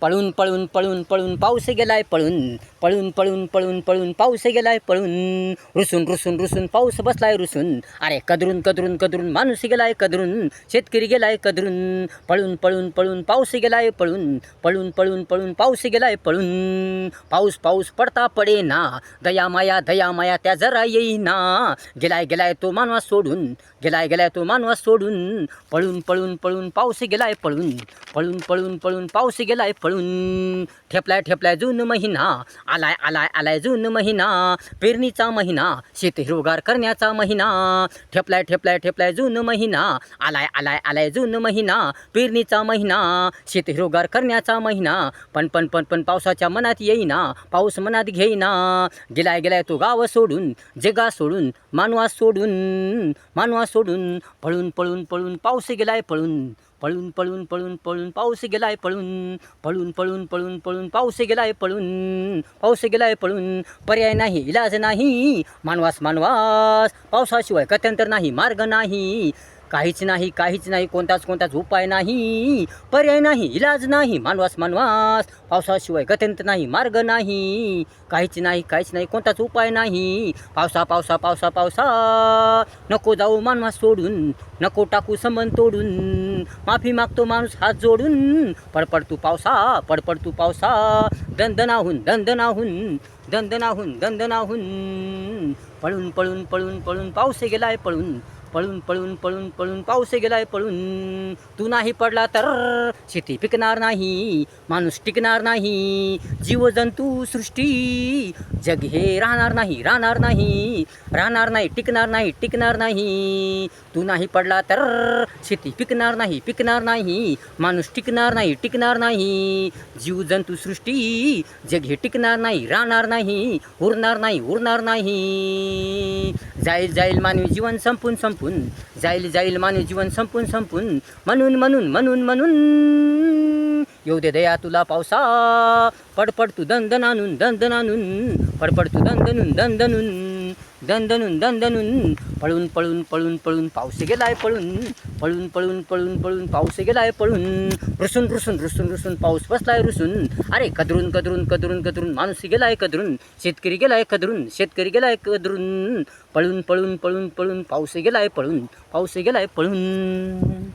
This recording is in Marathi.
पळून पळून पळून पळून पाऊस गेलाय पळून पळून पळून पळून पळून पाऊस गेलाय पळून रुसून रुसून रुसून पाऊस बसलाय रुसून अरे कदरून कदरून कदरून माणूस गेलाय कदरून शेतकरी गेलाय कदरून पळून पळून पळून पाऊस गेलाय पळून पळून पळून पळून पाऊस गेलाय पळून पाऊस पाऊस पडता पडेना दया माया त्या जरा येईना गेलाय गेलाय तो मानवा सोडून गेलाय गेलाय तो मानवा सोडून पळून पळून पळून पाऊस गेलाय पळून पळून पळून पळून पाऊस गेलाय पळून ठेपलाय ठेपलाय जून महिना आलाय आलाय आलाय जून महिना पेरणीचा महिना शेत हिरवगार करण्याचा महिना ठेपलाय ठेपलाय ठेपलाय जून महिना आलाय आलाय आलाय जून महिना पेरणीचा महिना शेत हिरवगार करण्याचा महिना पण पावसाच्या मनात येईना पाऊस मनात घेईना गेलाय गेलाय तो गाव सोडून जगा सोडून मानवा सोडून पळून पळून पळून पाऊस गेलाय पळून पळून पळून पळून पळून पाऊस गेलाय पळून पळून पळून पळून पळून पाऊस गेलाय पळून पर्याय नाही इलाज नाही मानवास पावसाशिवाय गत्यंतर नाही मार्ग नाही काहीच नाही कोणताच उपाय नाही पर्याय नाही इलाज नाही मानवास पावसाशिवाय गत्यंतर नाही मार्ग नाही काहीच नाही कोणताच उपाय नाही पावसा नको जाऊ मानवा सोडून नको टाकू संबंध तोडून माफी मागतो माणूस हात जोडून पडपड तू पावसा दंदनाहून पळून पळून पळून पळून पाऊस गेलाय पळून पळून पळून पळून पळून पाऊस गेलाय पळून तू नाही पडला तर शेती पिकणार नाही माणूस टिकणार नाही जीवजंतू सृष्टी जग हे राहणार नाही टिकणार नाही तू नाही पडला तर शेती पिकणार नाही माणूस टिकणार नाही जीवजंतू सृष्टी जग हे टिकणार नाही राहणार नाही उरणार नाही जाईल मानवी जीवन संपून जाईल मानवी जीवन संपून म्हणून येऊ दे दया तुला पावसा पडपड तू दंदनानून पडपड तू दंदनून पळून पळून पळून पळून पाऊस गेलाय पळून पाऊस गेलाय पळून रुसून पाऊस बसलाय रुसून अरे कदरून माणूस गेलाय कदरून शेतकरी गेलाय कदरून पळून पाऊस गेलाय पळून